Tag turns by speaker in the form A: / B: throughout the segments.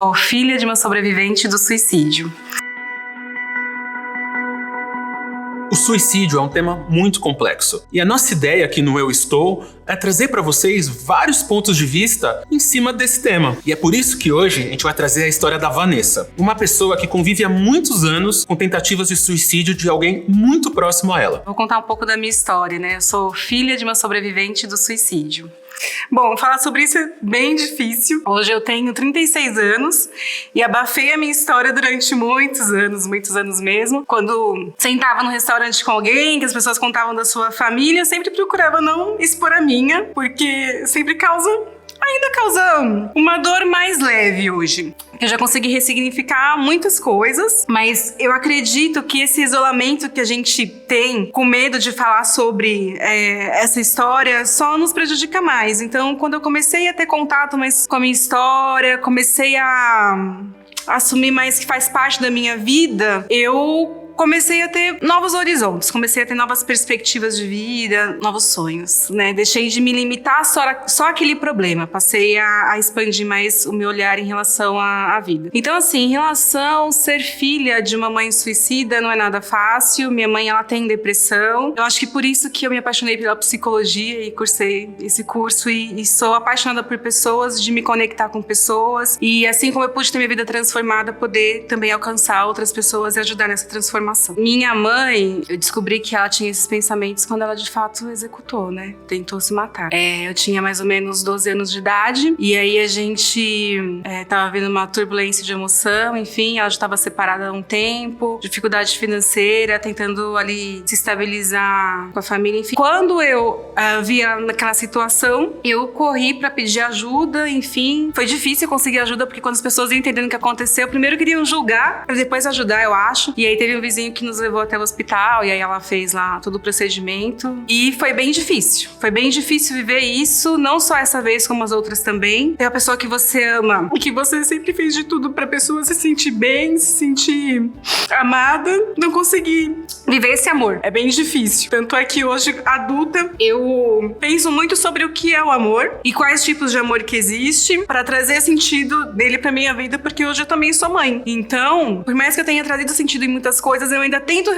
A: Sou filha de uma sobrevivente do suicídio.
B: O suicídio é um tema muito complexo. E a nossa ideia aqui no Eu Estou é trazer para vocês vários pontos de vista em cima desse tema. E é por isso que hoje a gente vai trazer a história da Vanessa, uma pessoa que convive há muitos anos com tentativas de suicídio de alguém muito próximo a ela.
A: Vou contar um pouco da minha história, né? Eu sou filha de uma sobrevivente do suicídio. Bom, falar sobre isso é bem difícil. Hoje eu tenho 36 anos e abafei a minha história durante muitos anos mesmo. Quando sentava no restaurante com alguém, que as pessoas contavam da sua família, eu sempre procurava não expor a minha, porque sempre ainda causa uma dor mais leve hoje. Eu já consegui ressignificar muitas coisas, mas eu acredito que esse isolamento que a gente tem, com medo de falar sobre essa história, só nos prejudica mais. Então, quando eu comecei a ter contato mais com a minha história, comecei a assumir mais que faz parte da minha vida, eu comecei a ter novos horizontes, comecei a ter novas perspectivas de vida, novos sonhos, né? Deixei de me limitar só àquele problema, passei a expandir mais o meu olhar em relação à vida. Então, assim, em relação a ser filha de uma mãe suicida, não é nada fácil. Minha mãe, ela tem depressão. Eu acho que por isso que eu me apaixonei pela psicologia e cursei esse curso e sou apaixonada por pessoas, de me conectar com pessoas. E assim como eu pude ter minha vida transformada, poder também alcançar outras pessoas e ajudar nessa transformação. Minha mãe, eu descobri que ela tinha esses pensamentos quando ela de fato executou, né? Tentou se matar. Eu tinha mais ou menos 12 anos de idade e aí a gente tava vendo uma turbulência de emoção, enfim, ela já estava separada há um tempo, dificuldade financeira, tentando ali se estabilizar com a família, enfim. Quando eu vi ela naquela situação, eu corri pra pedir ajuda, enfim. Foi difícil conseguir ajuda porque quando as pessoas iam entendendo o que aconteceu, primeiro queriam julgar, pra depois ajudar, eu acho. E aí teve um vizinho que nos levou até o hospital e aí ela fez lá todo o procedimento e foi bem difícil viver isso, não só essa vez como as outras também. Tem a pessoa que você ama e que você sempre fez de tudo pra pessoa se sentir bem, se sentir amada, não conseguir viver esse amor, é bem difícil. Tanto é que hoje, adulta, eu penso muito sobre o que é o amor e quais tipos de amor que existe pra trazer sentido dele pra minha vida, porque hoje eu também sou mãe. Então, por mais que eu tenha trazido sentido em muitas coisas, eu ainda tento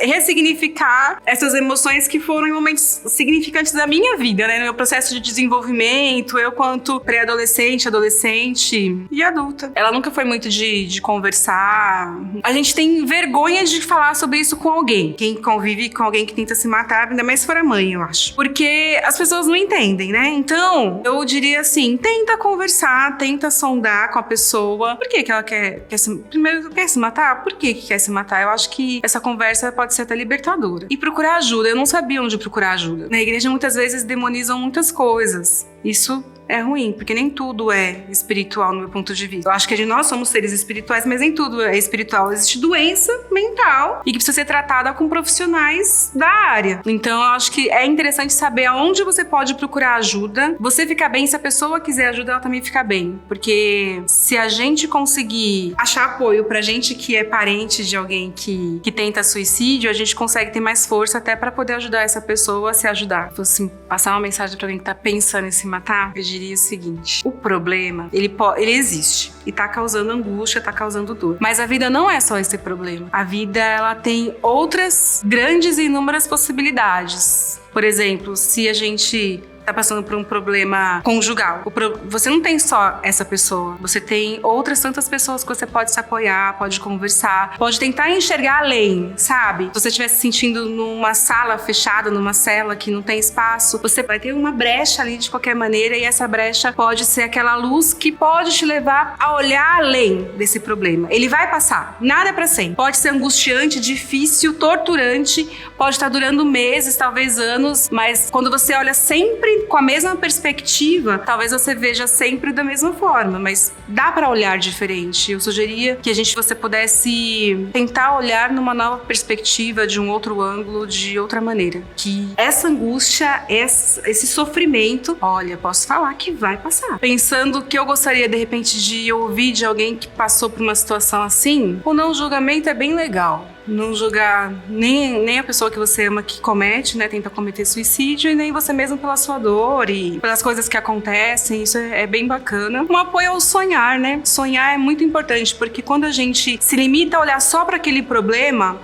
A: ressignificar essas emoções que foram em momentos significantes da minha vida, né? No meu processo de desenvolvimento, eu quanto pré-adolescente, adolescente e adulta. Ela nunca foi muito de conversar. A gente tem vergonha de falar sobre isso com alguém. Quem convive com alguém que tenta se matar, ainda mais se for a mãe, eu acho. Porque as pessoas não entendem, né? Então, eu diria assim, tenta conversar, tenta sondar com a pessoa. Por que ela quer se matar? Por que quer se matar? Eu acho que essa conversa pode ser até libertadora. E procurar ajuda. Eu não sabia onde procurar ajuda. Na igreja, muitas vezes, demonizam muitas coisas. Isso é ruim, porque nem tudo é espiritual no meu ponto de vista. Eu acho que nós somos seres espirituais, mas nem tudo é espiritual. Existe doença mental e que precisa ser tratada com profissionais da área. Então, eu acho que é interessante saber aonde você pode procurar ajuda. Você ficar bem, se a pessoa quiser ajuda, ela também fica bem. Porque se a gente conseguir achar apoio pra gente que é parente de alguém que tenta suicídio, a gente consegue ter mais força até pra poder ajudar essa pessoa a se ajudar. Então, assim, passar uma mensagem pra alguém que tá pensando em se matar, eu diria o seguinte: o problema, ele existe e tá causando angústia, tá causando dor. Mas a vida não é só esse problema. A vida, ela tem outras grandes e inúmeras possibilidades. Por exemplo, se a gente tá passando por um problema conjugal. Você não tem só essa pessoa, você tem outras tantas pessoas que você pode se apoiar, pode conversar, pode tentar enxergar além, sabe? Se você estiver se sentindo numa sala fechada, numa cela que não tem espaço, você vai ter uma brecha ali de qualquer maneira e essa brecha pode ser aquela luz que pode te levar a olhar além desse problema. Ele vai passar, nada é pra sempre. Pode ser angustiante, difícil, torturante, pode estar durando meses, talvez anos, mas quando você olha sempre com a mesma perspectiva, talvez você veja sempre da mesma forma, mas dá pra olhar diferente. Eu sugeria que você pudesse tentar olhar numa nova perspectiva, de um outro ângulo, de outra maneira. Que essa angústia, esse sofrimento, olha, posso falar que vai passar. Pensando que eu gostaria, de repente, de ouvir de alguém que passou por uma situação assim, o não julgamento é bem legal. não julgar nem a pessoa que você ama que comete, né, tenta cometer suicídio, e nem você mesmo pela sua dor e pelas coisas que acontecem. Isso é bem bacana. Um apoio ao sonhar, né? Sonhar é muito importante, porque quando a gente se limita a olhar só para aquele problema,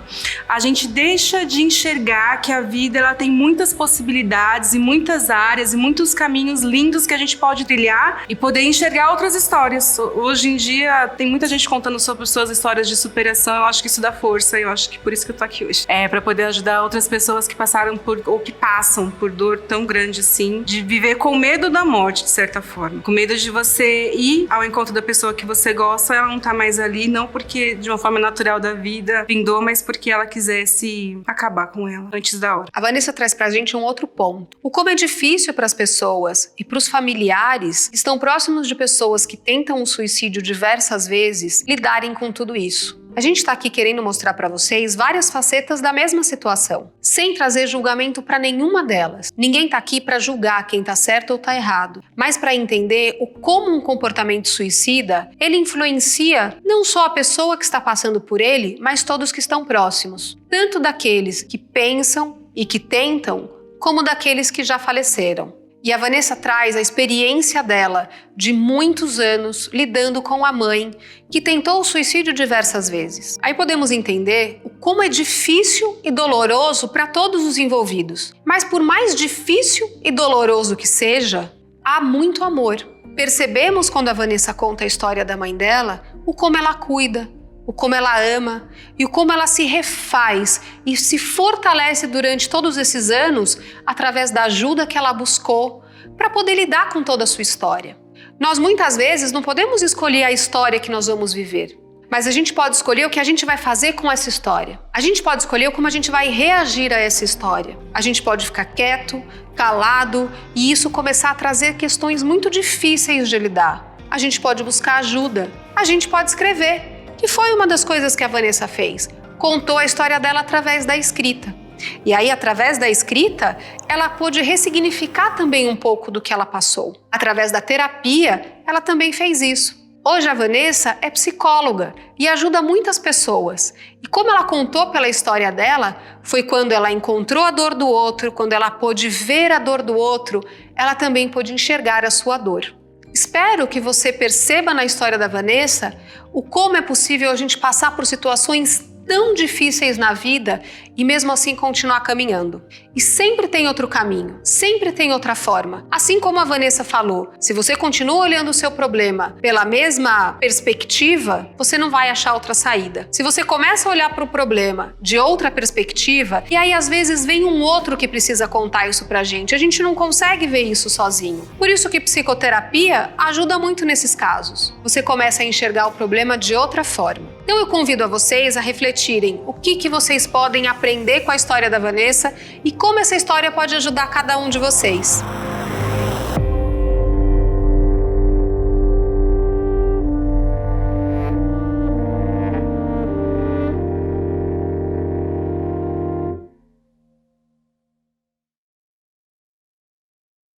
A: a gente deixa de enxergar que a vida ela tem muitas possibilidades e muitas áreas e muitos caminhos lindos que a gente pode trilhar e poder enxergar outras histórias. Hoje em dia tem muita gente contando sobre suas histórias de superação. Eu acho que isso dá força, eu acho que por isso que eu tô aqui hoje. Para poder ajudar outras pessoas que passaram por, ou que passam por dor tão grande assim, de viver com medo da morte, de certa forma. Com medo de você ir ao encontro da pessoa que você gosta, ela não tá mais ali, não porque de uma forma natural da vida vindou, mas porque ela quisesse acabar com ela antes da hora.
C: A Vanessa traz pra gente um outro ponto. O como é difícil para as pessoas e para os familiares que estão próximos de pessoas que tentam o suicídio diversas vezes lidarem com tudo isso. A gente está aqui querendo mostrar para vocês várias facetas da mesma situação, sem trazer julgamento para nenhuma delas. Ninguém está aqui para julgar quem está certo ou está errado, mas para entender como um comportamento suicida, ele influencia não só a pessoa que está passando por ele, mas todos que estão próximos. Tanto daqueles que pensam e que tentam, como daqueles que já faleceram. E a Vanessa traz a experiência dela de muitos anos lidando com a mãe que tentou o suicídio diversas vezes. Aí podemos entender como é difícil e doloroso para todos os envolvidos. Mas por mais difícil e doloroso que seja, há muito amor. Percebemos quando a Vanessa conta a história da mãe dela, o como ela cuida, o como ela ama e o como ela se refaz e se fortalece durante todos esses anos através da ajuda que ela buscou para poder lidar com toda a sua história. Nós muitas vezes não podemos escolher a história que nós vamos viver, mas a gente pode escolher o que a gente vai fazer com essa história. A gente pode escolher como a gente vai reagir a essa história. A gente pode ficar quieto, calado e isso começar a trazer questões muito difíceis de lidar. A gente pode buscar ajuda, a gente pode escrever. Que foi uma das coisas que a Vanessa fez. Contou a história dela através da escrita. E aí, através da escrita, ela pôde ressignificar também um pouco do que ela passou. Através da terapia, ela também fez isso. Hoje a Vanessa é psicóloga e ajuda muitas pessoas. E como ela contou pela história dela, foi quando ela encontrou a dor do outro, quando ela pôde ver a dor do outro, ela também pôde enxergar a sua dor. Espero que você perceba na história da Vanessa o como é possível a gente passar por situações tão difíceis na vida e mesmo assim continuar caminhando. E sempre tem outro caminho, sempre tem outra forma. Assim como a Vanessa falou, se você continua olhando o seu problema pela mesma perspectiva, você não vai achar outra saída. Se você começa a olhar para o problema de outra perspectiva, e aí às vezes vem um outro que precisa contar isso pra gente, a gente não consegue ver isso sozinho. Por isso que psicoterapia ajuda muito nesses casos. Você começa a enxergar o problema de outra forma. Então eu convido a vocês a refletirem o que vocês podem aprender com a história da Vanessa e como essa história pode ajudar cada um de vocês.